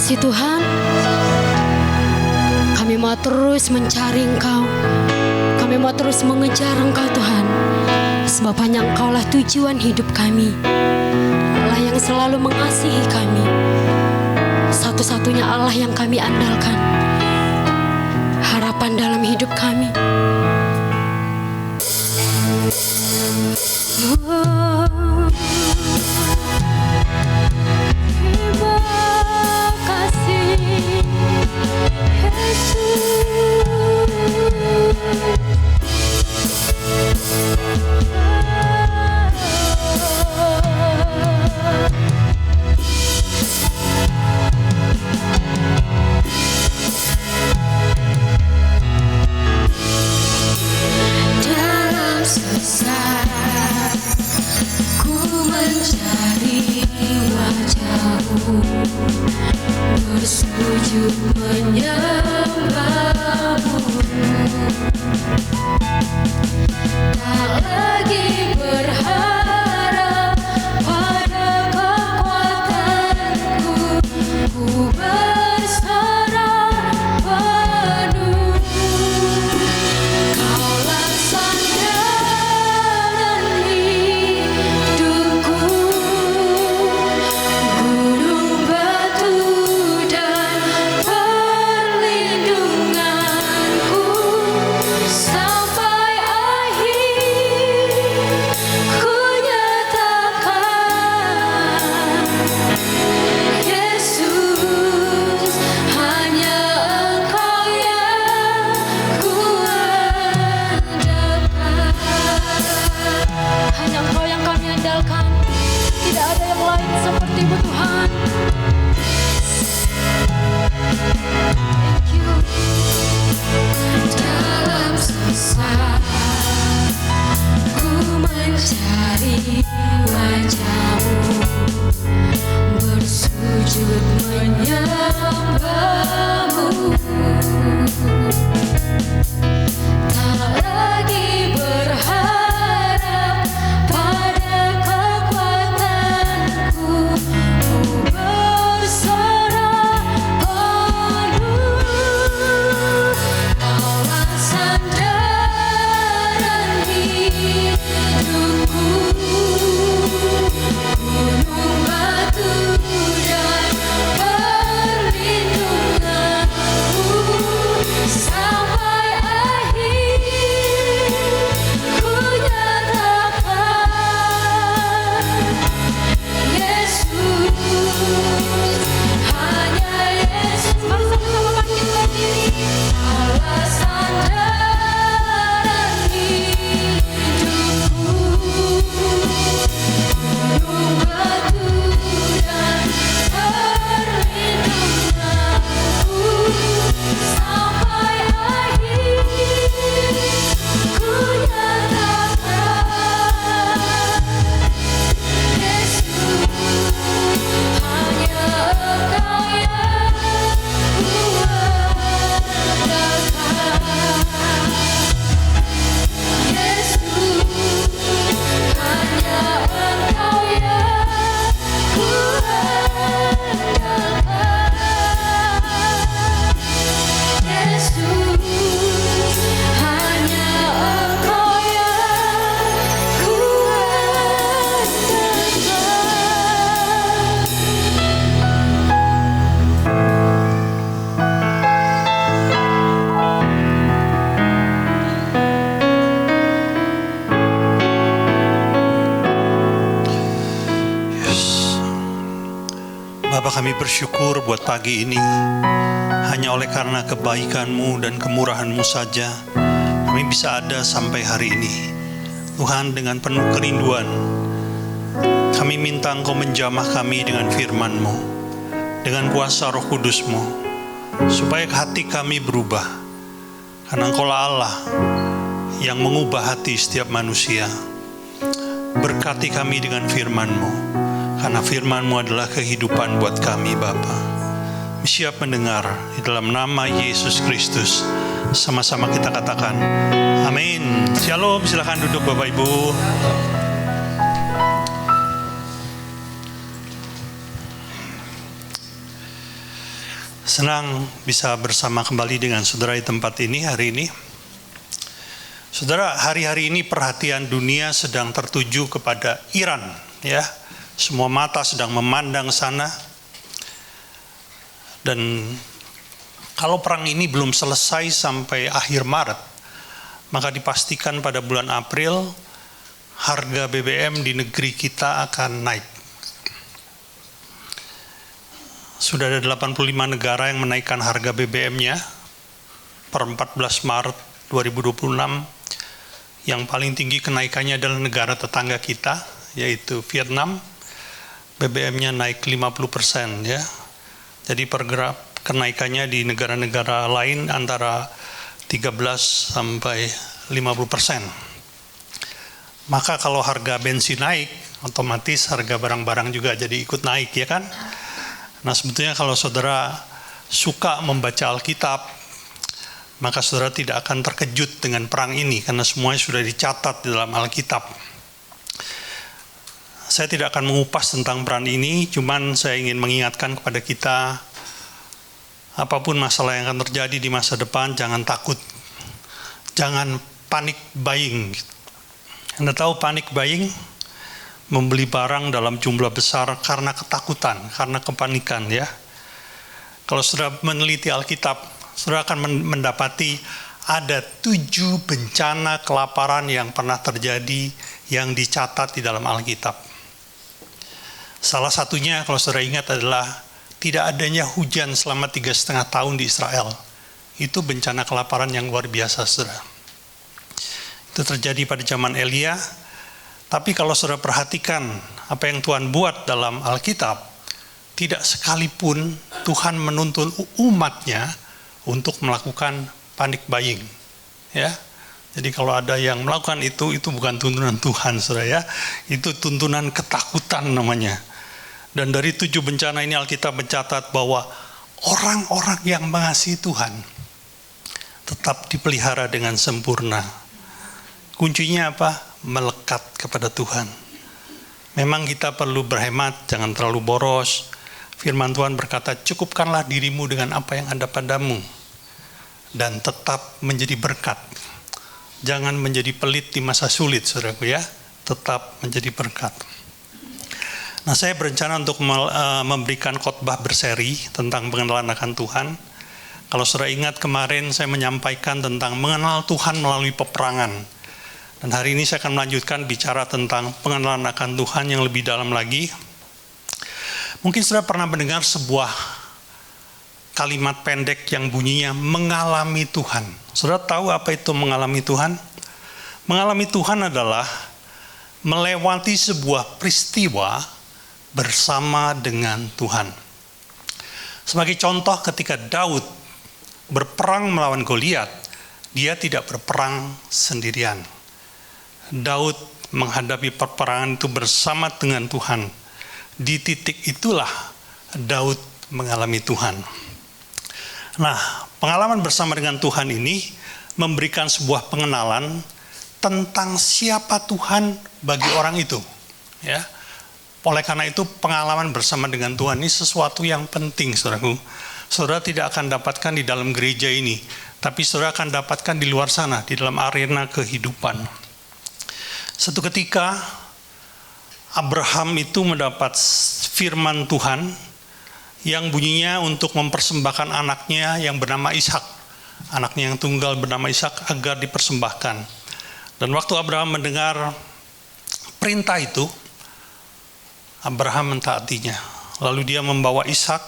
kasih Tuhan, kami mau terus mencari Engkau. Kami mau terus mengejar Engkau Tuhan, sebab hanya Engkaulah tujuan hidup kami. Allah yang selalu mengasihi kami, satu-satunya Allah yang kami andalkan, harapan dalam hidup kami. Terima kasih Yesus. Dalam sesat ku mencari wajah-Mu, bersujud menyembah-Mu. Tak lagi berharap pada kekuatanku, ku berserah penuh. Kaulah sandaran hidupku, gunung batu dan perlindunganku sampai akhir. Ku nyatakan Yesus, hanya Engkau yang ku andalkan. Hanya Engkau yang kami andalkan, tidak ada yang lain seperti-Mu Tuhan. Thank you. Dalam sesat ku mencari wajah-Mu, bersujud menyembah-Mu. Tak lagi berharap pada kekuatanku, ku berserah penuh. Kaulah sandaran hidupku, gunung batu dan perlindunganku sampai akhir. Ku nyatakan Yesus, hanya Yesus. Mari sama-sama bangkitkan diri. Allah sandaran hidupku, gunung batu dan perlindunganku sampai akhir. Ku nyatakan Yesus, hanya Engkau yang ku andalkan. Yesus, hanya Engkau yang ku andalkan. Yesus, hanya Engkau yang ku Yes. Bapa, kami bersyukur buat pagi ini. Hanya oleh karena kebaikan-Mu dan kemurahan-Mu saja kami bisa ada sampai hari ini. Tuhan, dengan penuh kerinduan kami minta Engkau menjamah kami dengan firman-Mu, dengan kuasa Roh Kudus-Mu, supaya hati kami berubah. Karena Engkaulah Allah yang mengubah hati setiap manusia. Berkati kami dengan firman-Mu, karena firman-Mu adalah kehidupan buat kami Bapa. Siap mendengar di dalam nama Yesus Kristus. Sama-sama kita katakan amin. Shalom, silakan duduk Bapak Ibu. Senang bisa bersama kembali dengan saudara di tempat ini hari ini. Saudara, hari-hari ini perhatian dunia sedang tertuju kepada Iran, ya. Semua mata sedang memandang sana. Dan kalau perang ini belum selesai sampai akhir Maret, maka dipastikan pada bulan April harga BBM di negeri kita akan naik. Sudah ada 85 negara yang menaikkan harga BBM-nya per 14 Maret 2026. Yang paling tinggi kenaikannya adalah negara tetangga kita, yaitu Vietnam. BBM-nya naik 50%, ya. Jadi kenaikannya di negara-negara lain antara 13 sampai 50%. Maka kalau harga bensin naik, otomatis harga barang-barang juga jadi ikut naik, ya kan? Nah, sebetulnya kalau saudara suka membaca Alkitab, maka saudara tidak akan terkejut dengan perang ini, karena semuanya sudah dicatat di dalam Alkitab. Saya tidak akan mengupas tentang perang ini, cuman saya ingin mengingatkan kepada kita, apapun masalah yang akan terjadi di masa depan, jangan takut. Jangan panic buying. Anda tahu panic buying? Membeli barang dalam jumlah besar karena ketakutan, karena kepanikan, ya. Kalau saudara meneliti Alkitab, saudara akan mendapati ada 7 bencana kelaparan yang pernah terjadi yang dicatat di dalam Alkitab. Salah satunya, kalau saudara ingat, adalah tidak adanya hujan selama 3,5 tahun di Israel. Itu bencana kelaparan yang luar biasa, saudara. Itu terjadi pada zaman Elia. Tapi kalau saudara perhatikan apa yang Tuhan buat dalam Alkitab, tidak sekalipun Tuhan menuntun umatnya untuk melakukan panic buying, ya. Jadi kalau ada yang melakukan itu bukan tuntunan Tuhan, saudara, ya. Itu tuntunan ketakutan namanya. Dan dari 7 bencana ini Alkitab mencatat bahwa orang-orang yang mengasihi Tuhan tetap dipelihara dengan sempurna. Kuncinya apa? Melekat kepada Tuhan. Memang kita perlu berhemat, jangan terlalu boros. Firman Tuhan berkata, cukupkanlah dirimu dengan apa yang ada padamu, dan tetap menjadi berkat. Jangan menjadi pelit di masa sulit, saudaraku, ya. Tetap menjadi berkat. Nah, saya berencana untuk memberikan khotbah berseri tentang pengenalan akan Tuhan. Kalau saudara ingat kemarin saya menyampaikan tentang mengenal Tuhan melalui peperangan. Dan hari ini saya akan melanjutkan bicara tentang pengenalan akan Tuhan yang lebih dalam lagi. Mungkin saudara pernah mendengar sebuah kalimat pendek yang bunyinya mengalami Tuhan. Saudara tahu apa itu mengalami Tuhan? Mengalami Tuhan adalah melewati sebuah peristiwa bersama dengan Tuhan. Sebagai contoh, ketika Daud berperang melawan Goliat, dia tidak berperang sendirian. Daud menghadapi peperangan itu bersama dengan Tuhan. Di titik itulah Daud mengalami Tuhan. Nah, pengalaman bersama dengan Tuhan ini memberikan sebuah pengenalan tentang siapa Tuhan bagi orang itu, ya. Oleh karena itu pengalaman bersama dengan Tuhan ini sesuatu yang penting, saudaraku. Saudara tidak akan dapatkan di dalam gereja ini, tapi saudara akan dapatkan di luar sana, di dalam arena kehidupan. Satu ketika Abraham itu mendapat firman Tuhan yang bunyinya untuk mempersembahkan anaknya yang bernama Ishak. Anaknya yang tunggal bernama Ishak agar dipersembahkan. Dan waktu Abraham mendengar perintah itu, Abraham mentaatinya. Lalu dia membawa Ishak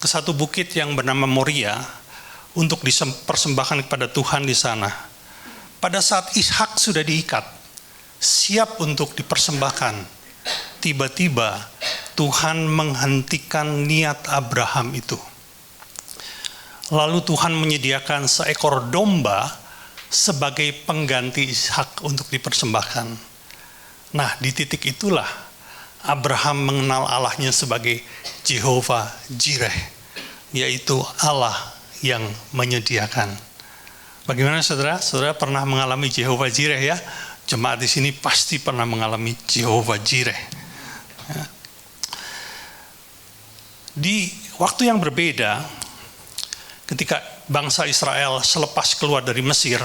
ke satu bukit yang bernama Moria untuk dipersembahkan kepada Tuhan di sana. Pada saat Ishak sudah diikat, siap untuk dipersembahkan, tiba-tiba Tuhan menghentikan niat Abraham itu. Lalu Tuhan menyediakan seekor domba sebagai pengganti Ishak untuk dipersembahkan. Nah, di titik itulah Abraham mengenal Allahnya sebagai Jehovah Jireh, yaitu Allah yang menyediakan. Bagaimana saudara? Saudara pernah mengalami Jehovah Jireh, ya? Jemaat di sini pasti pernah mengalami Jehovah Jireh. Di waktu yang berbeda, ketika bangsa Israel selepas keluar dari Mesir,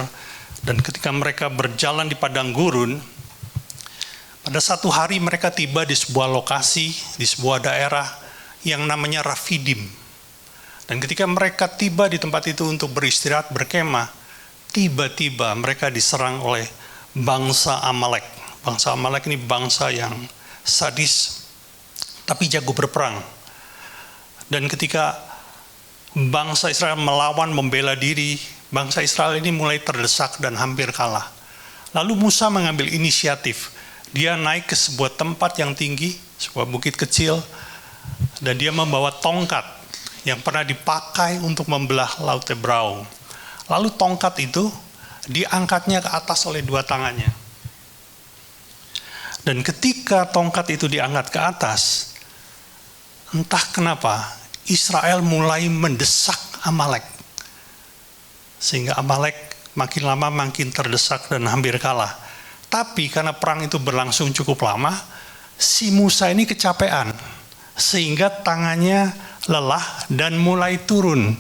dan ketika mereka berjalan di padang gurun, pada satu hari mereka tiba di sebuah lokasi, di sebuah daerah yang namanya Rafidim. Dan ketika mereka tiba di tempat itu untuk beristirahat, berkemah, tiba-tiba mereka diserang oleh bangsa Amalek. Bangsa Amalek ini bangsa yang sadis, tapi jago berperang. Dan ketika bangsa Israel melawan, membela diri, bangsa Israel ini mulai terdesak dan hampir kalah. Lalu Musa mengambil inisiatif. Dia naik ke sebuah tempat yang tinggi, sebuah bukit kecil, dan dia membawa tongkat yang pernah dipakai untuk membelah Laut Tebrau. Lalu tongkat itu diangkatnya ke atas oleh dua tangannya. Dan ketika tongkat itu diangkat ke atas, entah kenapa Israel mulai mendesak Amalek. Sehingga Amalek makin lama makin terdesak dan hampir kalah. Tapi karena perang itu berlangsung cukup lama, si Musa ini kecapean. Sehingga tangannya lelah dan mulai turun.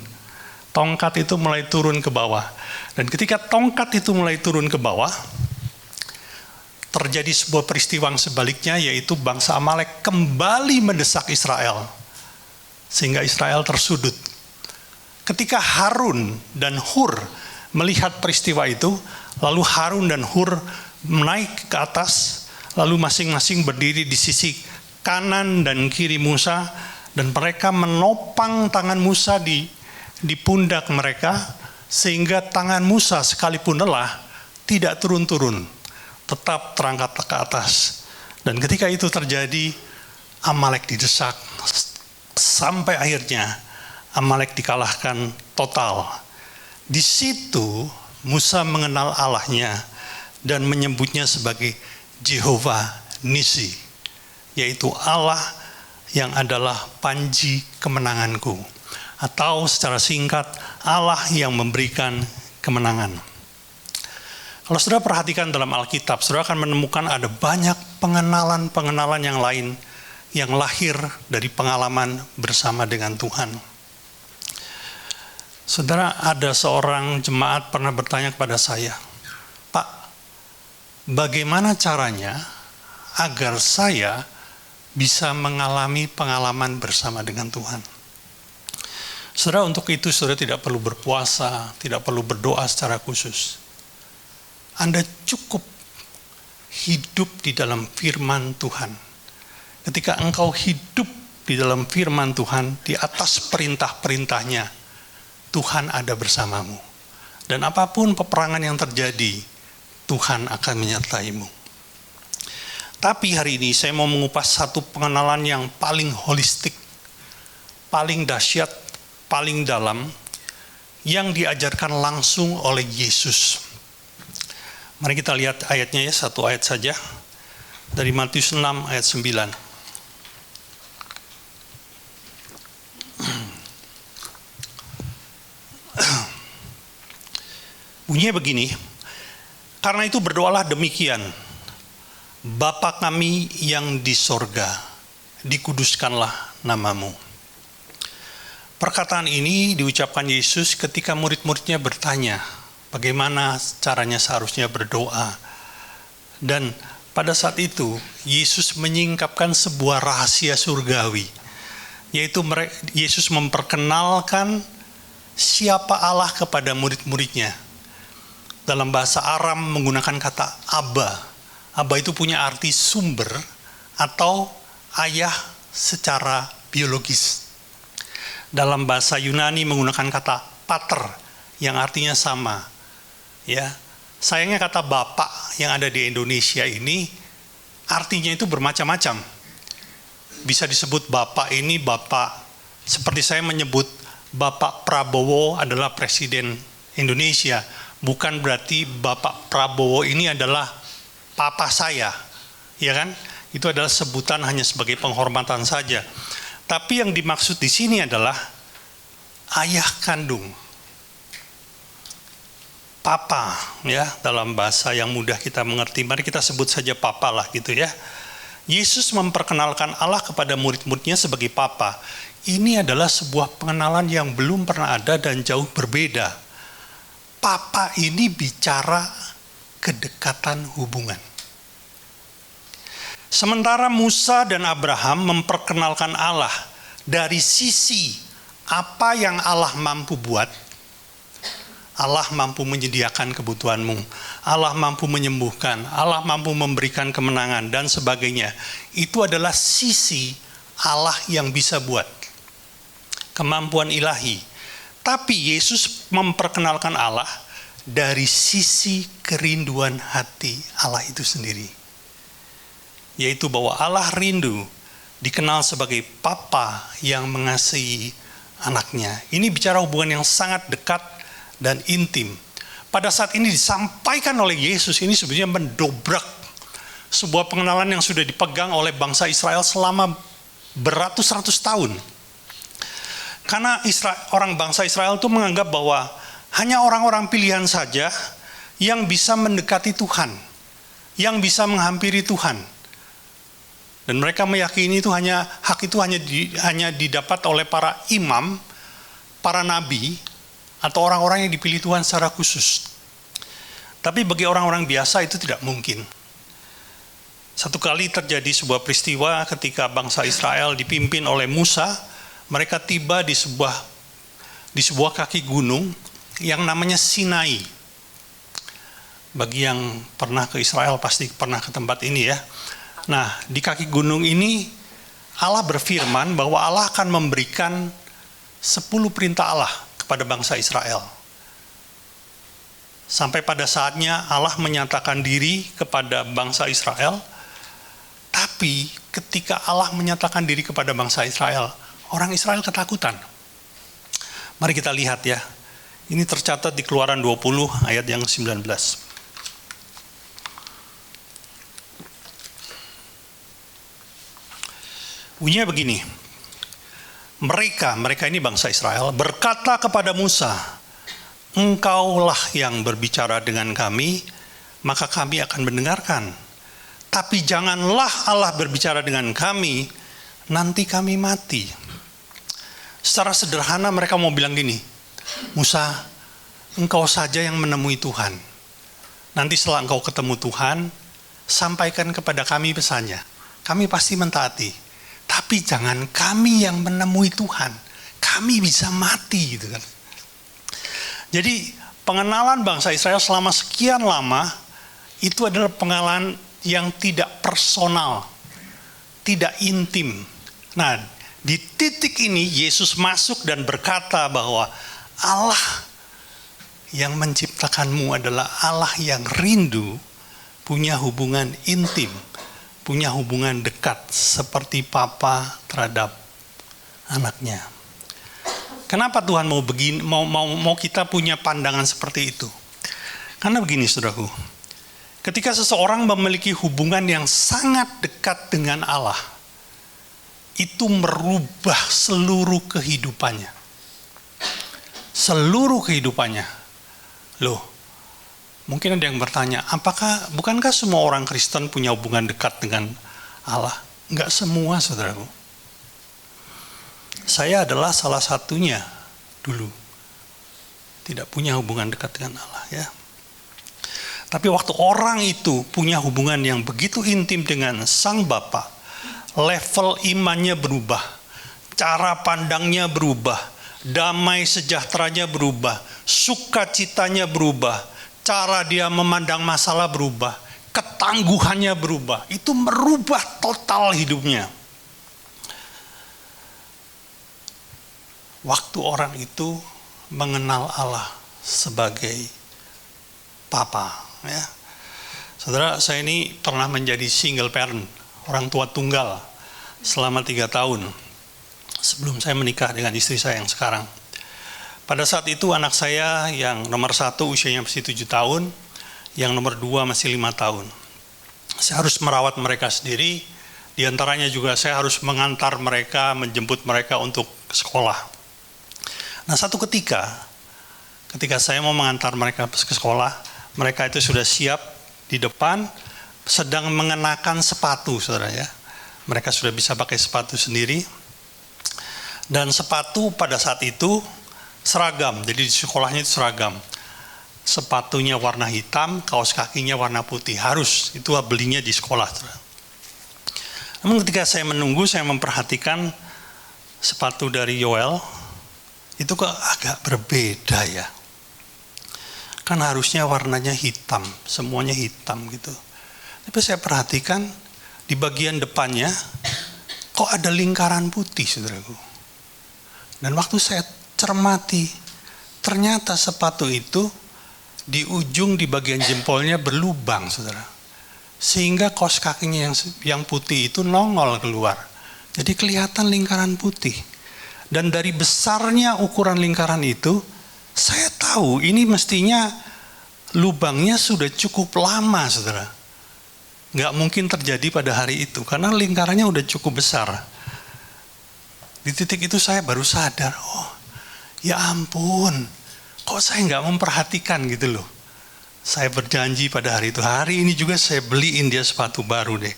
Tongkat itu mulai turun ke bawah. Dan ketika tongkat itu mulai turun ke bawah, terjadi sebuah peristiwa sebaliknya, yaitu bangsa Amalek kembali mendesak Israel. Sehingga Israel tersudut. Ketika Harun dan Hur melihat peristiwa itu, lalu Harun dan Hur naik ke atas, lalu masing-masing berdiri di sisi kanan dan kiri Musa, dan mereka menopang tangan Musa di pundak mereka, sehingga tangan Musa sekalipun lelah tidak turun-turun, tetap terangkat ke atas. Dan ketika itu terjadi, Amalek didesak sampai akhirnya Amalek dikalahkan total. Di situ Musa mengenal Allahnya dan menyebutnya sebagai Jehovah Nisi, yaitu Allah yang adalah panji kemenanganku, atau secara singkat, Allah yang memberikan kemenangan. Kalau saudara perhatikan dalam Alkitab, saudara akan menemukan ada banyak pengenalan-pengenalan yang lain yang lahir dari pengalaman bersama dengan Tuhan. Saudara, ada seorang jemaat pernah bertanya kepada saya, "Pak, bagaimana caranya agar saya bisa mengalami pengalaman bersama dengan Tuhan?" Saudara, untuk itu saudara tidak perlu berpuasa, tidak perlu berdoa secara khusus. Anda cukup hidup di dalam firman Tuhan. Ketika engkau hidup di dalam firman Tuhan, di atas perintah-perintahnya, Tuhan ada bersamamu. Dan apapun peperangan yang terjadi, Tuhan akan menyertaimu. Tapi hari ini saya mau mengupas satu pengenalan yang paling holistik, paling dahsyat, paling dalam, yang diajarkan langsung oleh Yesus. Mari kita lihat ayatnya ya, satu ayat saja. Dari Matius 6 ayat 9. Bunyinya begini, "Karena itu berdoalah demikian, Bapa kami yang di sorga, dikuduskanlah namamu." Perkataan ini diucapkan Yesus ketika murid-muridnya bertanya, bagaimana caranya seharusnya berdoa. Dan pada saat itu, Yesus menyingkapkan sebuah rahasia surgawi, yaitu Yesus memperkenalkan siapa Allah kepada murid-muridnya. Dalam bahasa Aram menggunakan kata Abba. Abba itu punya arti sumber atau ayah secara biologis. Dalam bahasa Yunani menggunakan kata pater yang artinya sama. Ya, sayangnya kata bapak yang ada di Indonesia ini artinya itu bermacam-macam. Bisa disebut bapak ini bapak, seperti saya menyebut Bapak Prabowo adalah presiden Indonesia, bukan berarti Bapak Prabowo ini adalah papa saya, ya kan? Itu adalah sebutan hanya sebagai penghormatan saja. Tapi yang dimaksud di sini adalah ayah kandung, papa, ya, dalam bahasa yang mudah kita mengerti. Mari kita sebut saja papa lah gitu ya. Yesus memperkenalkan Allah kepada murid-muridnya sebagai Papa. Ini adalah sebuah pengenalan yang belum pernah ada dan jauh berbeda. Papa ini bicara kedekatan hubungan. Sementara Musa dan Abraham memperkenalkan Allah dari sisi apa yang Allah mampu buat. Allah mampu menyediakan kebutuhanmu, Allah mampu menyembuhkan, Allah mampu memberikan kemenangan dan sebagainya. Itu adalah sisi Allah yang bisa buat, kemampuan ilahi. Tapi Yesus memperkenalkan Allah dari sisi kerinduan hati Allah itu sendiri, yaitu bahwa Allah rindu dikenal sebagai Papa yang mengasihi anaknya. Ini bicara hubungan yang sangat dekat dan intim. Pada saat ini disampaikan oleh Yesus, ini sebenarnya mendobrak sebuah pengenalan yang sudah dipegang oleh bangsa Israel selama beratus-ratus tahun. Karena orang bangsa Israel itu menganggap bahwa hanya orang-orang pilihan saja yang bisa mendekati Tuhan, yang bisa menghampiri Tuhan. Dan mereka meyakini itu hak itu hanya didapat oleh para imam, para nabi, atau orang-orang yang dipilih Tuhan secara khusus. Tapi bagi orang-orang biasa itu tidak mungkin. Satu kali terjadi sebuah peristiwa ketika bangsa Israel dipimpin oleh Musa. Mereka tiba di sebuah kaki gunung yang namanya Sinai. Bagi yang pernah ke Israel pasti pernah ke tempat ini ya. Nah, di kaki gunung ini Allah berfirman bahwa Allah akan memberikan 10 perintah Allah pada bangsa Israel. Sampai pada saatnya Allah menyatakan diri kepada bangsa Israel. Tapi ketika Allah menyatakan diri kepada bangsa Israel, orang Israel ketakutan. Mari kita lihat ya. Ini tercatat di Keluaran 20 ayat yang 19. Bunyinya begini. Mereka ini bangsa Israel, berkata kepada Musa, engkaulah yang berbicara dengan kami, maka kami akan mendengarkan. Tapi janganlah Allah berbicara dengan kami, nanti kami mati. Secara sederhana mereka mau bilang gini, Musa, engkau saja yang menemui Tuhan. Nanti setelah engkau ketemu Tuhan, sampaikan kepada kami pesannya. Kami pasti mentaati. Tapi jangan kami yang menemui Tuhan. Kami bisa mati gitu kan. Jadi pengenalan bangsa Israel selama sekian lama itu adalah pengenalan yang tidak personal, tidak intim. Nah, di titik ini Yesus masuk dan berkata bahwa Allah yang menciptakanmu adalah Allah yang rindu punya hubungan intim, punya hubungan dekat seperti Papa terhadap anaknya. Kenapa Tuhan mau kita punya pandangan seperti itu? Karena begini saudaraku, ketika seseorang memiliki hubungan yang sangat dekat dengan Allah, itu merubah seluruh kehidupannya. Seluruh kehidupannya. Loh, mungkin ada yang bertanya, bukankah semua orang Kristen punya hubungan dekat dengan Allah? Enggak semua, saudaraku. Saya adalah salah satunya dulu. Tidak punya hubungan dekat dengan Allah ya. Tapi waktu orang itu punya hubungan yang begitu intim dengan Sang Bapa, level imannya berubah, cara pandangnya berubah, damai sejahteranya berubah, sukacitanya berubah, cara dia memandang masalah berubah, ketangguhannya berubah. Itu merubah total hidupnya. Waktu orang itu mengenal Allah sebagai Papa, ya. Saudara, saya ini pernah menjadi single parent, orang tua tunggal selama 3 tahun sebelum saya menikah dengan istri saya yang sekarang. Pada saat itu anak saya yang nomor 1 usianya masih 7 tahun, yang nomor 2 masih 5 tahun. Saya harus merawat mereka sendiri, diantaranya juga saya harus mengantar mereka, menjemput mereka untuk sekolah. Nah, satu ketika saya mau mengantar mereka ke sekolah, mereka itu sudah siap di depan, sedang mengenakan sepatu, saudara ya. Mereka sudah bisa pakai sepatu sendiri. Dan sepatu pada saat itu seragam, jadi di sekolahnya itu seragam. Sepatunya warna hitam, kaos kakinya warna putih, harus, itu belinya di sekolah. Namun ketika saya menunggu, saya memperhatikan sepatu dari Yoel, itu kok agak berbeda ya. Kan harusnya warnanya hitam, semuanya hitam gitu. Tapi saya perhatikan di bagian depannya, kok ada lingkaran putih, saudaraku. Dan waktu saya cermati, ternyata sepatu itu di ujung di bagian jempolnya berlubang, saudara. Sehingga kaos kakinya yang putih itu nongol keluar. Jadi kelihatan lingkaran putih. Dan dari besarnya ukuran lingkaran itu, saya tahu ini mestinya lubangnya sudah cukup lama, saudara. Nggak mungkin terjadi pada hari itu, karena lingkarannya udah cukup besar. Di titik itu saya baru sadar, oh ya ampun, kok saya nggak memperhatikan gitu loh. Saya berjanji pada hari itu, hari ini juga saya beliin dia sepatu baru deh.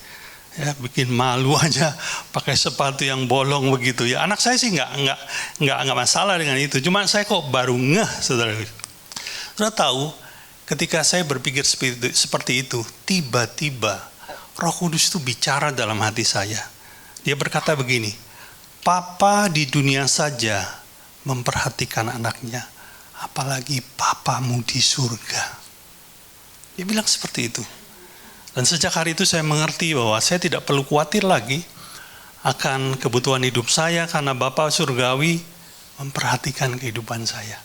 Ya, bikin malu aja pakai sepatu yang bolong begitu. Ya anak saya sih nggak masalah dengan itu. Cuma saya kok baru ngeh, saudara. Saudara tahu, ketika saya berpikir seperti itu, tiba-tiba Roh Kudus itu bicara dalam hati saya. Dia berkata begini, Papa di dunia saja memperhatikan anaknya, apalagi papamu di surga. Dia bilang seperti itu. Dan sejak hari itu saya mengerti bahwa saya tidak perlu khawatir lagi akan kebutuhan hidup saya, karena Bapa surgawi memperhatikan kehidupan saya.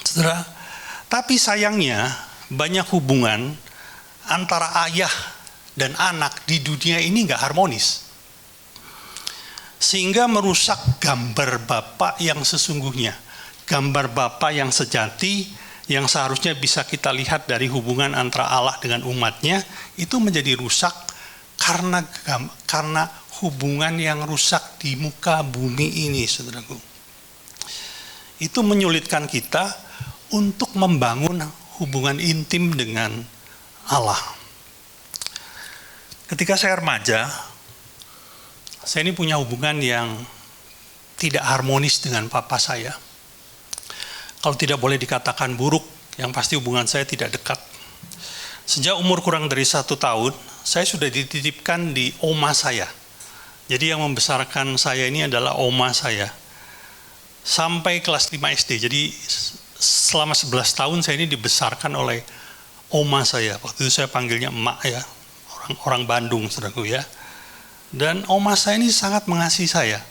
Saudara, tapi sayangnya banyak hubungan antara ayah dan anak di dunia ini nggak harmonis. Sehingga merusak gambar Bapa yang sesungguhnya. Gambar Bapa yang sejati, yang seharusnya bisa kita lihat dari hubungan antara Allah dengan umatnya, itu menjadi rusak karena hubungan yang rusak di muka bumi ini, saudaraku. Itu menyulitkan kita untuk membangun hubungan intim dengan Allah. Ketika saya remaja, saya ini punya hubungan yang tidak harmonis dengan papa saya. Kalau tidak boleh dikatakan buruk, yang pasti hubungan saya tidak dekat. Sejak umur kurang dari 1 tahun, saya sudah dititipkan di oma saya. Jadi yang membesarkan saya ini adalah oma saya. Sampai kelas 5 SD. Jadi selama 11 tahun saya ini dibesarkan oleh oma saya. Waktu itu saya panggilnya emak ya. Orang Bandung, saudaraku ya. Dan oma saya ini sangat mengasihi saya.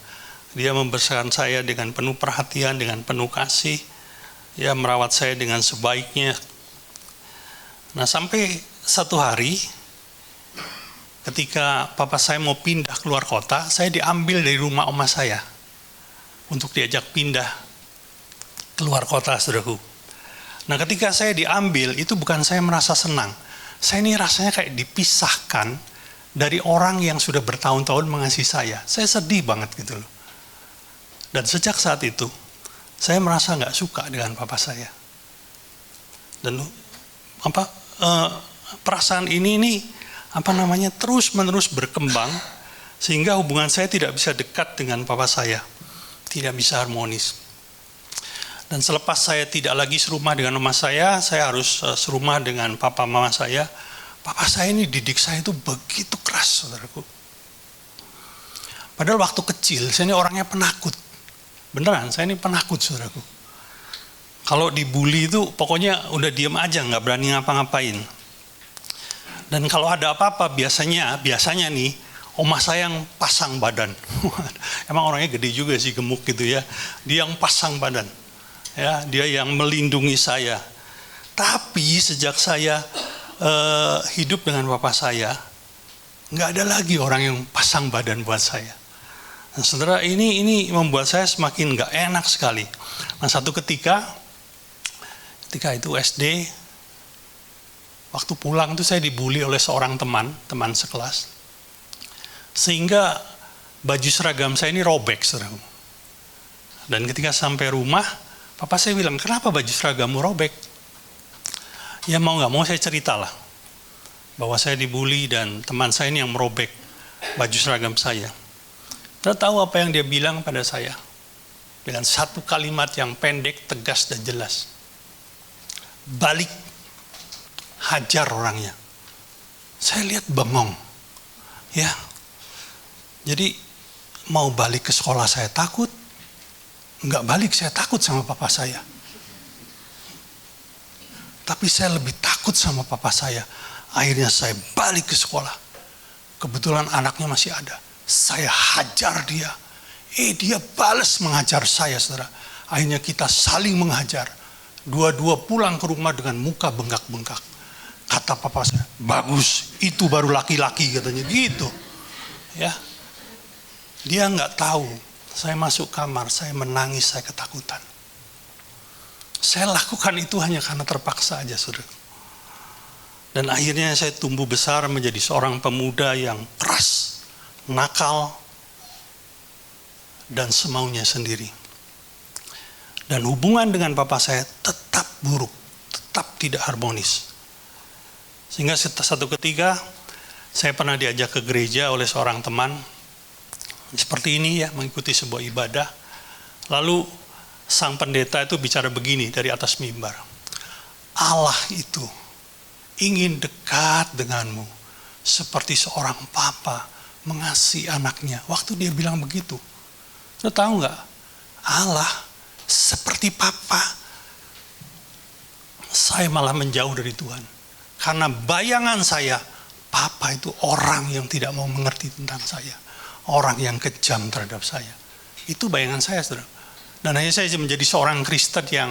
Dia membesarkan saya dengan penuh perhatian, dengan penuh kasih. Ya, merawat saya dengan sebaiknya. Nah, sampai satu hari, ketika papa saya mau pindah keluar kota, saya diambil dari rumah oma saya untuk diajak pindah keluar kota, saudaraku. Nah, ketika saya diambil, itu bukan saya merasa senang. Saya ini rasanya kayak dipisahkan dari orang yang sudah bertahun-tahun mengasihi saya. Saya sedih banget gitu loh. Dan sejak saat itu, saya merasa nggak suka dengan papa saya. Dan perasaan ini terus-menerus berkembang, sehingga hubungan saya tidak bisa dekat dengan papa saya. Tidak bisa harmonis. Dan selepas saya tidak lagi serumah dengan mama saya harus serumah dengan papa mama saya. Papa saya ini didik saya itu begitu keras, saudaraku. Padahal waktu kecil, saya ini orangnya penakut. Beneran, saya ini penakut, saudaraku. Kalau dibully itu pokoknya udah diem aja, nggak berani ngapa-ngapain. Dan kalau ada apa-apa, biasanya nih, oma saya yang pasang badan. Emang orangnya gede juga sih, gemuk gitu ya. Dia yang pasang badan. Ya, dia yang melindungi saya. Tapi sejak saya hidup dengan papa saya, nggak ada lagi orang yang pasang badan buat saya. Nah, saudara, ini membuat saya semakin nggak enak sekali. Nah, satu ketika itu SD, waktu pulang tuh saya dibully oleh seorang teman sekelas, sehingga baju seragam saya ini robek, saudara. Dan ketika sampai rumah, papa saya bilang, kenapa baju seragammu robek? Ya mau nggak mau saya ceritalah bahwa saya dibully dan teman saya ini yang merobek baju seragam saya. Saudara tahu apa yang dia bilang pada saya? Dengan satu kalimat yang pendek, tegas, dan jelas. Balik, hajar orangnya. Saya lihat bengong. Ya, jadi mau balik ke sekolah saya takut. Enggak balik, saya takut sama papa saya. Tapi saya lebih takut sama papa saya. Akhirnya saya balik ke sekolah. Kebetulan anaknya masih ada. Saya hajar dia. Dia balas menghajar saya, saudara. Akhirnya kita saling menghajar. Dua-dua pulang ke rumah dengan muka bengkak-bengkak. Kata papa saya, bagus, itu baru laki-laki, katanya gitu. Ya, dia nggak tahu. Saya masuk kamar, saya menangis, saya ketakutan. Saya lakukan itu hanya karena terpaksa aja, saudara. Dan akhirnya saya tumbuh besar menjadi seorang pemuda yang keras, nakal, dan semaunya sendiri. Dan hubungan dengan papa saya tetap buruk, tetap tidak harmonis. Sehingga satu ketika saya pernah diajak ke gereja oleh seorang teman seperti ini ya, mengikuti sebuah ibadah. Lalu sang pendeta itu bicara begini dari atas mimbar. Allah itu ingin dekat denganmu seperti seorang papa mengasihi anaknya. Waktu dia bilang begitu, lo tahu nggak? Allah seperti papa. Saya malah menjauh dari Tuhan. Karena bayangan saya, papa itu orang yang tidak mau mengerti tentang saya. Orang yang kejam terhadap saya. Itu bayangan saya, saudara. Dan akhirnya saya menjadi seorang Kristen yang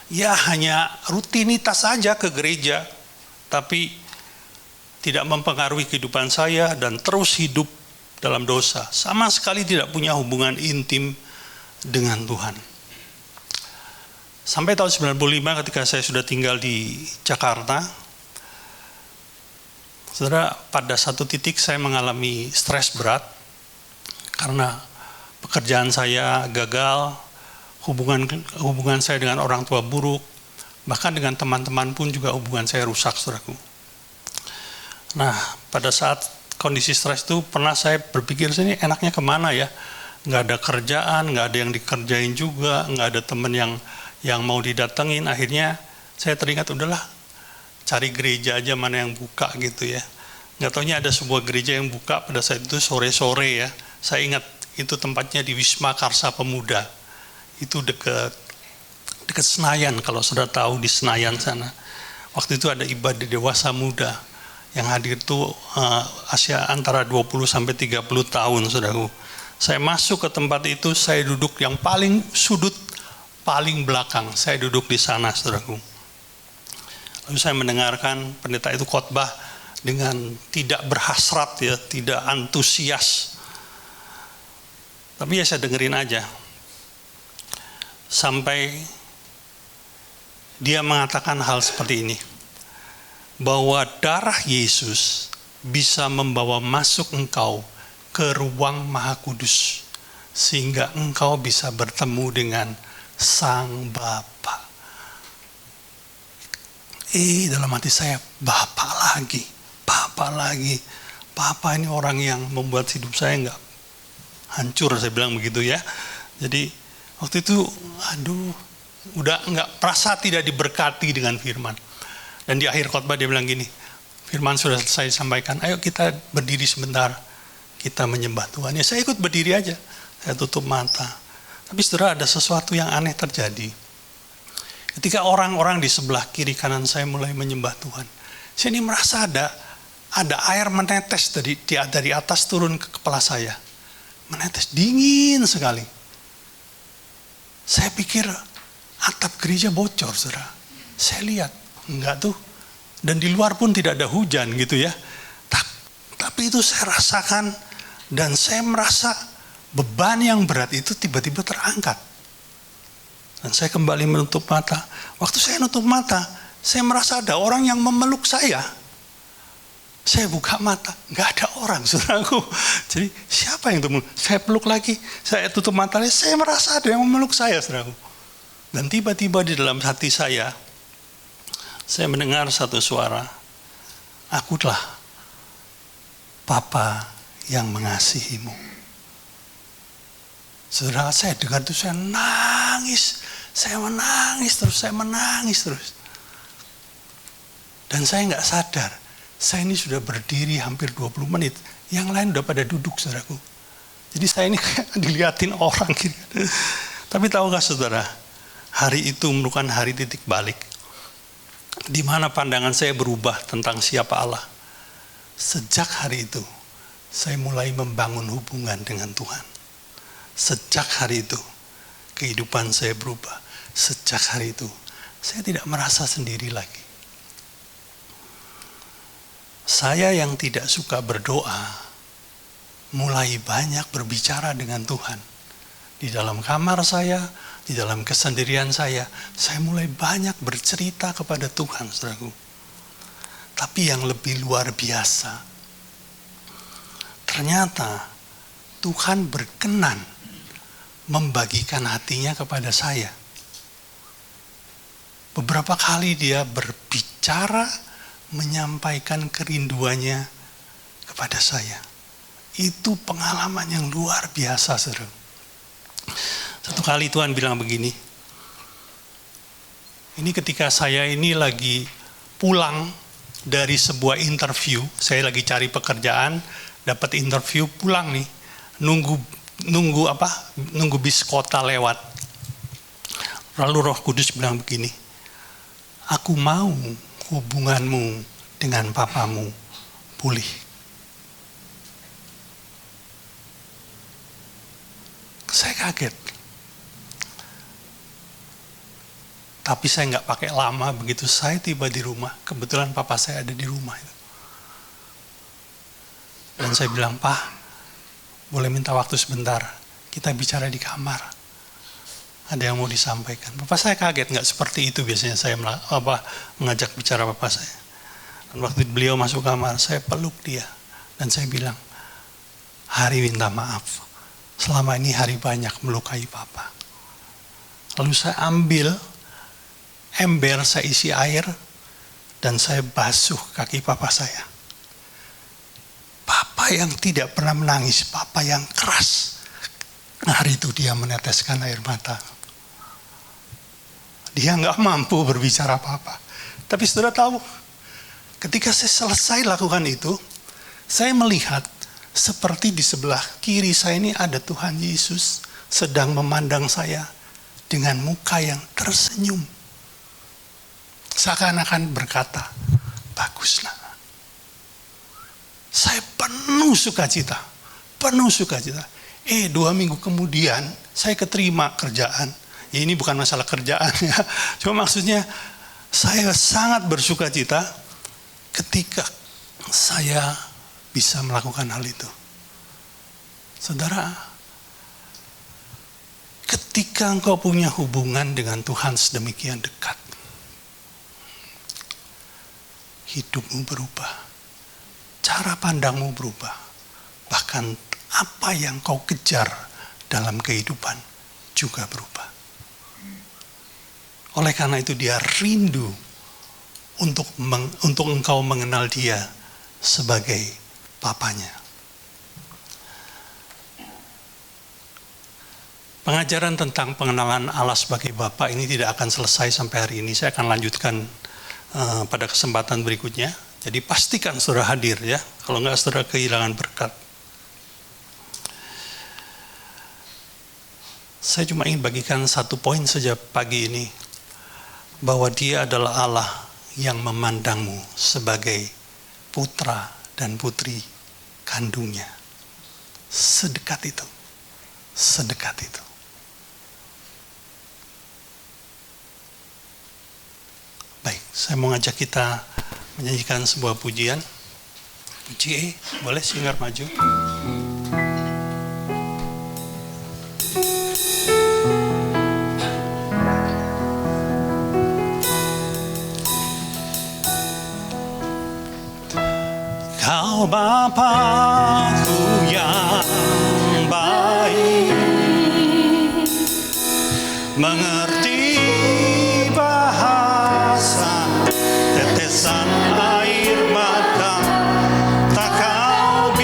ya hanya rutinitas saja ke gereja. Tapi tidak mempengaruhi kehidupan saya dan terus hidup dalam dosa. Sama sekali tidak punya hubungan intim dengan Tuhan. Sampai tahun 95 ketika saya sudah tinggal di Jakarta, saudara, pada satu titik saya mengalami stres berat karena pekerjaan saya gagal, hubungan saya dengan orang tua buruk, bahkan dengan teman-teman pun juga hubungan saya rusak, saudaraku. Nah, pada saat kondisi stres itu pernah saya berpikir, ini enaknya kemana ya? Nggak ada kerjaan, nggak ada yang dikerjain juga, nggak ada teman yang mau didatengin. Akhirnya saya teringat, udahlah cari gereja aja mana yang buka gitu ya. Nggak taunya ada sebuah gereja yang buka pada saat itu sore-sore ya. Saya ingat itu tempatnya di Wisma Karsa Pemuda. Itu dekat Senayan, kalau saudara tahu di Senayan sana. Waktu itu ada ibadah dewasa muda. Yang hadir itu antara 20 sampai 30 tahun, saudaraku. Saya masuk ke tempat itu, saya duduk yang paling sudut, paling belakang. Saya duduk di sana, saudaraku. Lalu saya mendengarkan pendeta itu khotbah dengan tidak berhasrat ya, tidak antusias. Tapi ya saya dengerin aja. Sampai dia mengatakan hal seperti ini. Bahwa darah Yesus bisa membawa masuk engkau ke ruang Maha Kudus. Sehingga engkau bisa bertemu dengan Sang Bapa. Dalam hati saya, Bapa lagi. Bapa ini orang yang membuat hidup saya enggak hancur, saya bilang begitu ya. Jadi waktu itu, udah enggak merasa tidak diberkati dengan firman. Dan di akhir khotbah dia bilang gini, firman sudah selesai disampaikan, ayo kita berdiri sebentar, kita menyembah Tuhan. Ya saya ikut berdiri aja, saya tutup mata. Tapi saudara, ada sesuatu yang aneh terjadi. Ketika orang-orang di sebelah kiri kanan saya mulai menyembah Tuhan, saya ini merasa ada air menetes dari atas turun ke kepala saya. Menetes dingin sekali. Saya pikir atap gereja bocor, saudara. Saya lihat, enggak tuh. Dan di luar pun tidak ada hujan gitu ya. Tapi itu saya rasakan dan saya merasa beban yang berat itu tiba-tiba terangkat. Dan saya kembali menutup mata. Waktu saya nutup mata, saya merasa ada orang yang memeluk saya. Saya buka mata, nggak ada orang, saudaraku. Jadi siapa yang memeluk? Saya peluk lagi, saya tutup mata, saya merasa ada yang memeluk saya, saudaraku. Dan tiba-tiba di dalam hati saya mendengar satu suara. Akulah Bapa yang mengasihimu. Saudara, saya dengar itu saya menangis terus. Dan saya nggak sadar, saya ini sudah berdiri hampir 20 menit. Yang lain udah pada duduk, saudaraku. Jadi saya ini kayak diliatin orang gitu. Tapi tahukah saudara, hari itu merupakan hari titik balik. Di mana pandangan saya berubah tentang siapa Allah. Sejak hari itu, saya mulai membangun hubungan dengan Tuhan. Sejak hari itu, kehidupan saya berubah. Sejak hari itu, saya tidak merasa sendiri lagi. Saya yang tidak suka berdoa, mulai banyak berbicara dengan Tuhan. Di dalam kamar saya, di dalam kesendirian saya mulai banyak bercerita kepada Tuhan, saudaraku. Tapi yang lebih luar biasa, ternyata Tuhan berkenan membagikan hatinya kepada saya. Beberapa kali dia berbicara, menyampaikan kerinduannya kepada saya. Itu pengalaman yang luar biasa, saudara. Satu kali Tuhan bilang begini, ini ketika saya ini lagi pulang dari sebuah interview, saya lagi cari pekerjaan, dapat interview, pulang nih, nunggu bis kota lewat. Lalu Roh Kudus bilang begini, aku mau hubunganmu dengan papamu pulih. Saya kaget. Tapi saya nggak pakai lama, begitu saya tiba di rumah, kebetulan papa saya ada di rumah. Dan saya bilang, Pak, boleh minta waktu sebentar, kita bicara di kamar. Ada yang mau disampaikan. Bapak saya kaget, nggak seperti itu biasanya saya mengajak bicara bapak saya. Dan waktu beliau masuk kamar, saya peluk dia. Dan saya bilang, Hari minta maaf, selama ini Hari banyak melukai papa. Lalu saya ambil ember, saya isi air, dan saya basuh kaki papa saya. Papa yang tidak pernah menangis, papa yang keras. Hari itu dia meneteskan air mata. Dia nggak mampu berbicara apa-apa. Tapi saudara tahu, ketika saya selesai lakukan itu, saya melihat seperti di sebelah kiri saya ini ada Tuhan Yesus sedang memandang saya dengan muka yang tersenyum. Seakan-akan berkata, baguslah. Saya penuh sukacita. 2 minggu kemudian saya keterima kerjaan. Ya, ini bukan masalah kerjaan ya. Cuma maksudnya saya sangat bersukacita ketika saya bisa melakukan hal itu. Saudara, ketika engkau punya hubungan dengan Tuhan sedemikian dekat, hidupmu berubah, cara pandangmu berubah, bahkan apa yang kau kejar dalam kehidupan juga berubah. Oleh karena itu dia rindu untuk engkau mengenal dia sebagai papanya. Pengajaran tentang pengenalan Allah sebagai Bapa ini tidak akan selesai sampai hari ini. Saya akan lanjutkan pada kesempatan berikutnya. Jadi pastikan saudara hadir ya. Kalau enggak saudara kehilangan berkat. Saya cuma ingin bagikan satu poin saja pagi ini. Bahwa dia adalah Allah yang memandangmu sebagai putra dan putri kandungnya. Sedekat itu. Sedekat itu. Baik, saya mau ngajak kita menyanyikan sebuah pujian. Puji boleh singer maju. Kau Bapakku yang baik, mengerti bahasa tetesan air mata, tak kau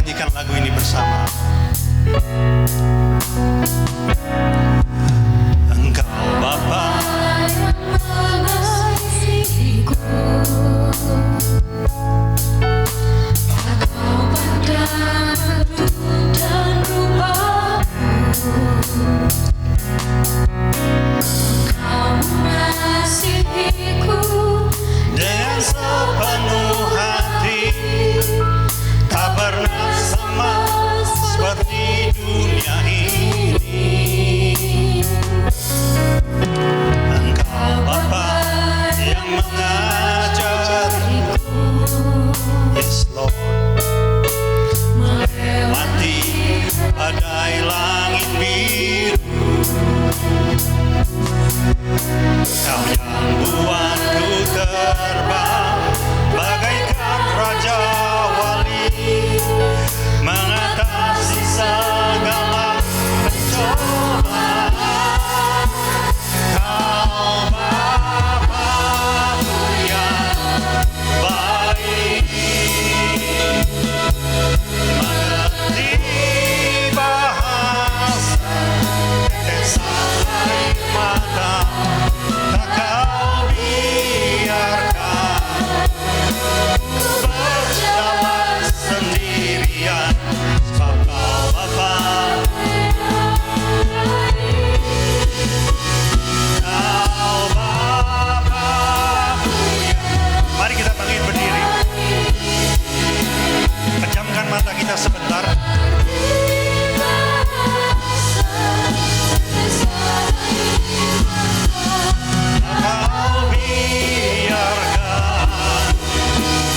menyanyikan lagu ini bersama. Engkau Bapa mengasihiku, Engkau pandang bentuk dan rupaku, Engkau mengasihiku dengan sepenuh hati, tak pernah sama seperti dunia ini. Engkau Bapa yang mengajariku, yes Lord, melewati badai langit biru. Kau yang buatku terbang bagaikan raja wali, mengatasi segala pencobaan. Kau Bapa yang baik, mengerti bahasa tetesan air mata, tak kau biarkan berjalan sendirian, sebab kau Bapa. Kau Bapa-Ku yang... Mari kita bangkit berdiri, pejamkan mata kita sebentar. Kau biarkan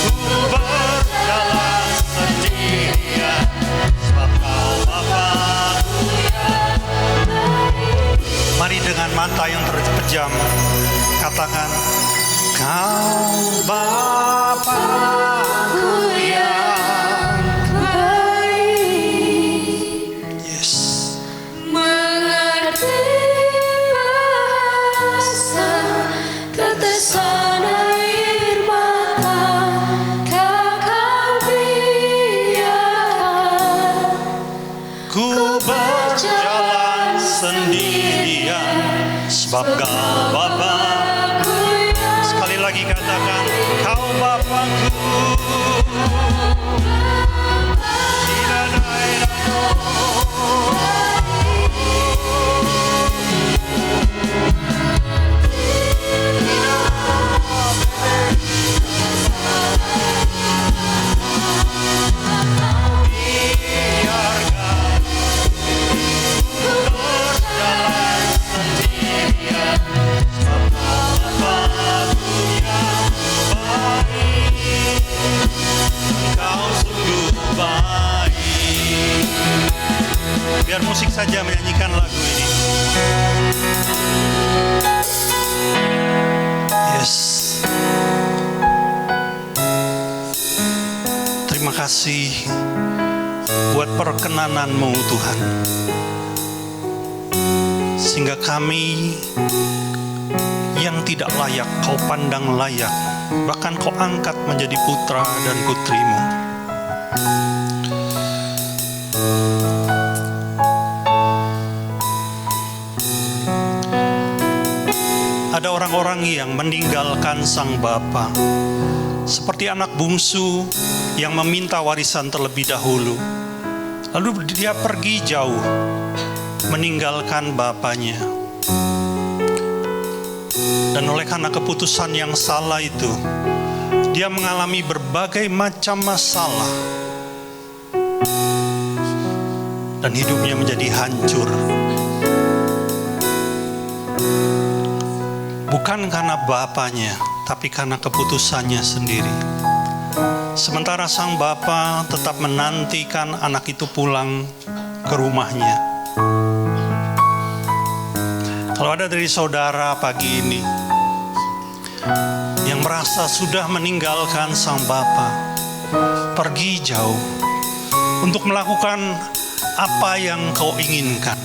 ku berjalan sendirian, sebab kau Bapa-Ku yang baik. Mari dengan mata yang terpejam katakan, Kau Bapa-Ku yang baik, yes. mengerti bahasa tetesan air mata, tak kau biarkan Ku berjalan sendirian, sebab kau Bapa. Sekali lagi katakan, Kau Bapa-Ku. Biar musik saja menyanyikan lagu ini. Yes. Terima kasih buat perkenanan-Mu Tuhan, sehingga kami yang tidak layak Kau pandang layak, bahkan Kau angkat menjadi putra dan putri-Mu. Ada orang-orang yang meninggalkan sang Bapa, seperti anak bungsu yang meminta warisan terlebih dahulu. Lalu dia pergi jauh, meninggalkan bapanya. Dan oleh karena keputusan yang salah itu, dia mengalami berbagai macam masalah. Dan hidupnya menjadi hancur. Bukan karena bapanya, tapi karena keputusannya sendiri. Sementara sang bapa tetap menantikan anak itu pulang ke rumahnya. Kalau ada dari saudara pagi ini yang merasa sudah meninggalkan sang bapa, pergi jauh untuk melakukan apa yang kau inginkan,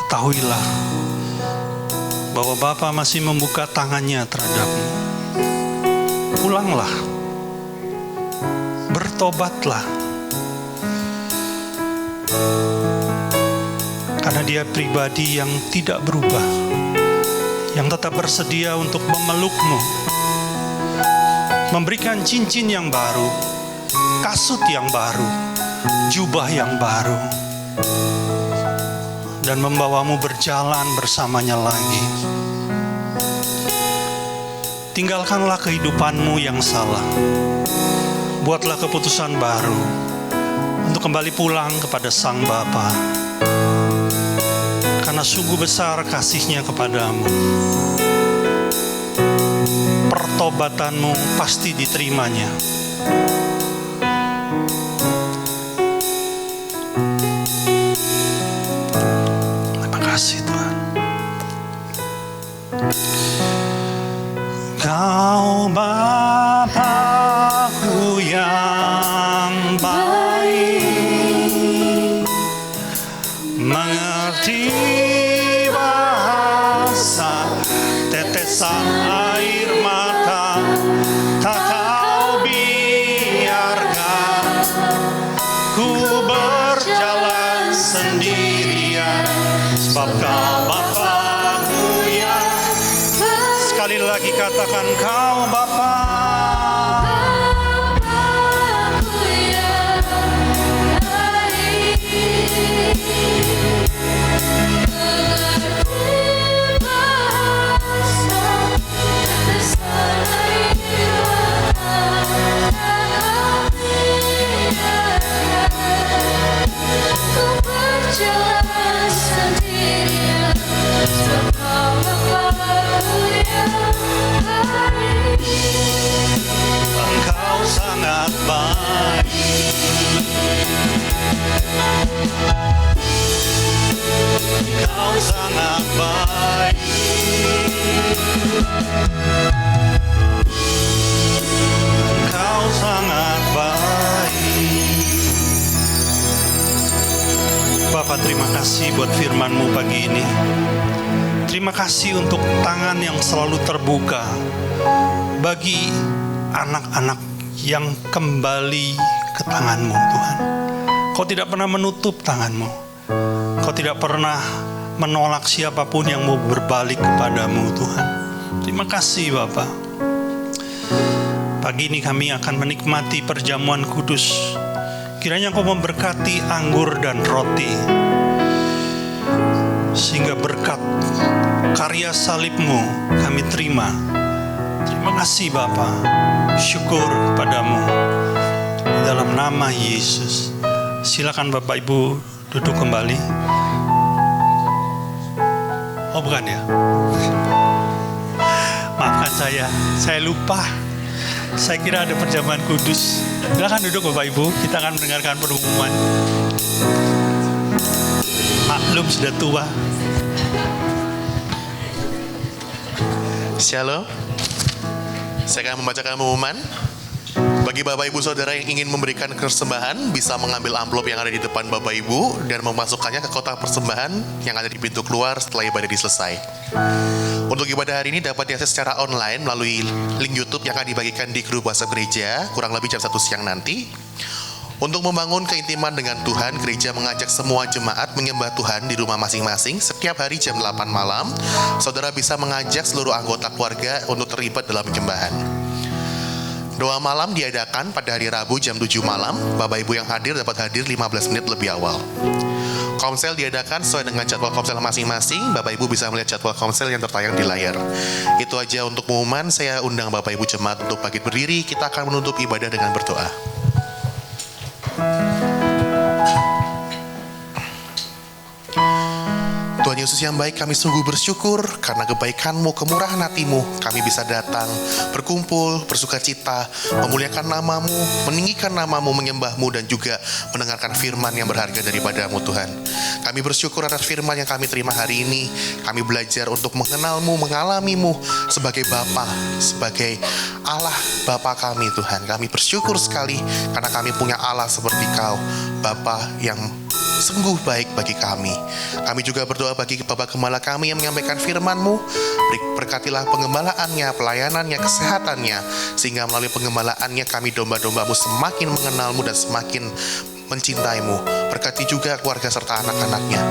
ketahuilah bahwa Bapa masih membuka tangannya terhadapmu. Pulanglah, bertobatlah. Karena dia pribadi yang tidak berubah, yang tetap bersedia untuk memelukmu, memberikan cincin yang baru, kasut yang baru, jubah yang baru, dan membawamu berjalan bersamanya lagi. Tinggalkanlah kehidupanmu yang salah. Buatlah keputusan baru untuk kembali pulang kepada Sang Bapa. Karena sungguh besar kasih-Nya kepadamu. Pertobatanmu pasti diterimanya. Terima kasih Tuhan. Kau Bapa-Ku yang baik, mengerti bahasa tetesan air mata, tak Kau biarkan ku berjalan sendirian, sebab Kau Bapa-Ku yang baik. Sekali lagi katakan, Kau Bapa. Engkau sangat baik. Engkau sangat baik. Engkau sangat baik. Bapa, terima kasih buat firman-Mu pagi ini. Terima kasih untuk tangan yang selalu terbuka bagi anak-anak yang kembali ke tangan-Mu, Tuhan. Kau tidak pernah menutup tangan-Mu. Kau tidak pernah menolak siapapun yang mau berbalik kepadamu, Tuhan. Terima kasih, Bapa. Pagi ini kami akan menikmati perjamuan kudus. Kiranya Kau memberkati anggur dan roti, sehingga berkat karya salib-Mu kami terima. Terima kasih Bapa. Syukur kepadamu dalam nama Yesus. Silakan Bapak Ibu duduk kembali. Oh bukan ya? Maafkan saya lupa. Saya kira ada perjamuan kudus. Silakan duduk Bapak Ibu, kita akan mendengarkan pengumuman. Maklum sudah tua. Shalom. Saya akan membacakan pengumuman. Bagi Bapak Ibu Saudara yang ingin memberikan persembahan, bisa mengambil amplop yang ada di depan Bapak Ibu dan memasukkannya ke kotak persembahan yang ada di pintu keluar setelah ibadah selesai. Untuk ibadah hari ini dapat diakses secara online melalui link YouTube yang akan dibagikan di grup WhatsApp gereja kurang lebih jam 1 siang nanti. Untuk membangun keintiman dengan Tuhan, gereja mengajak semua jemaat menyembah Tuhan di rumah masing-masing setiap hari jam 8 malam. Saudara bisa mengajak seluruh anggota keluarga untuk terlibat dalam penyembahan. Doa malam diadakan pada hari Rabu jam 7 malam. Bapak Ibu yang hadir dapat hadir 15 menit lebih awal. Komsel diadakan sesuai dengan jadwal komsel masing-masing. Bapak Ibu bisa melihat jadwal komsel yang tertayang di layar. Itu aja untuk pengumuman. Saya undang Bapak Ibu jemaat untuk bangkit berdiri. Kita akan menutup ibadah dengan berdoa. Tuhan Yesus yang baik, kami sungguh bersyukur karena kebaikan-Mu, kemurahan hati-Mu, kami bisa datang, berkumpul, bersuka cita, memuliakan nama-Mu, meninggikan nama-Mu, menyembah-Mu, dan juga mendengarkan firman yang berharga daripada-Mu Tuhan. Kami bersyukur atas firman yang kami terima hari ini. Kami belajar untuk mengenal-Mu, mengalami-Mu sebagai Bapa, sebagai Allah Bapa kami Tuhan. Kami bersyukur sekali karena kami punya Allah seperti Kau, Bapa yang sungguh baik bagi kami. Kami juga berdoa bagi Bapak Gembala kami yang menyampaikan firman-Mu. Berkatilah penggembalaannya, pelayanannya, kesehatannya, sehingga melalui penggembalaannya kami domba-domba-Mu semakin mengenal-Mu dan semakin mencintai-Mu. Berkati juga keluarga serta anak-anaknya.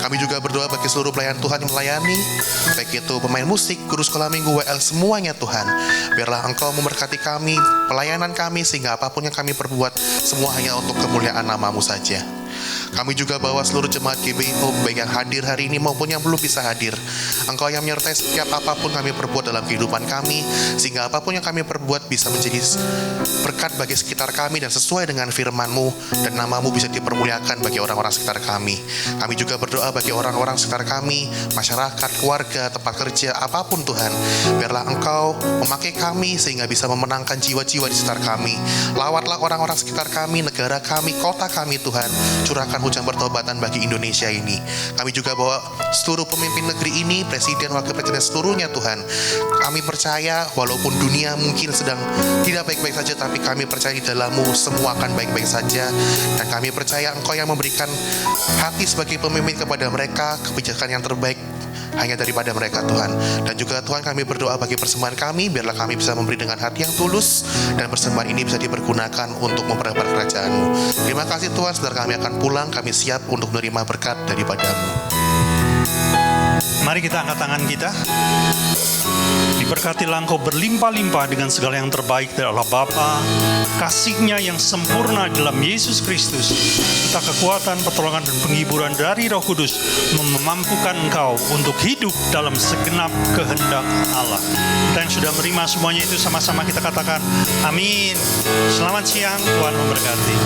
Kami juga berdoa bagi seluruh pelayan Tuhan yang melayani, baik itu pemain musik, guru sekolah minggu, WL, semuanya Tuhan. Biarlah Engkau memberkati kami, pelayanan kami, sehingga apapun yang kami perbuat, semua hanya untuk kemuliaan nama-Mu saja. Kami juga bawa seluruh jemaat GBI Home, baik yang hadir hari ini maupun yang belum bisa hadir. Engkau yang menyertai setiap apapun kami perbuat dalam kehidupan kami, sehingga apapun yang kami perbuat bisa menjadi berkat bagi sekitar kami dan sesuai dengan firman-Mu, dan nama-Mu bisa dipermuliakan bagi orang-orang sekitar kami. Kami juga berdoa bagi orang-orang sekitar kami, masyarakat, keluarga, tempat kerja, apapun Tuhan. Biarlah Engkau memakai kami sehingga bisa memenangkan jiwa-jiwa di sekitar kami. Lawatlah orang-orang sekitar kami, negara kami, kota kami Tuhan. Curahkan hujan pertobatan bagi Indonesia ini. Kami juga bawa seluruh pemimpin negeri ini, presiden, wakil presiden, seluruhnya Tuhan. Kami percaya walaupun dunia mungkin sedang tidak baik-baik saja, tapi kami percaya di dalam-Mu semua akan baik-baik saja. Dan kami percaya Engkau yang memberikan hati sebagai pemimpin kepada mereka, kebijakan yang terbaik hanya daripada mereka Tuhan. Dan juga Tuhan, kami berdoa bagi persembahan kami, biarlah kami bisa memberi dengan hati yang tulus, dan persembahan ini bisa dipergunakan untuk memperlebar kerajaan-Mu. Terima kasih Tuhan, saudara kami akan pulang, kami siap untuk menerima berkat daripada-Mu. Mari kita angkat tangan kita. Diberkatilah Engkau berlimpah-limpah dengan segala yang terbaik dari Allah Bapa, kasih-Nya yang sempurna dalam Yesus Kristus, serta kekuatan, pertolongan, dan penghiburan dari Roh Kudus memampukan Engkau untuk hidup dalam segenap kehendak Allah. Kita yang sudah menerima semuanya itu sama-sama kita katakan amin. Selamat siang, Tuhan memberkati.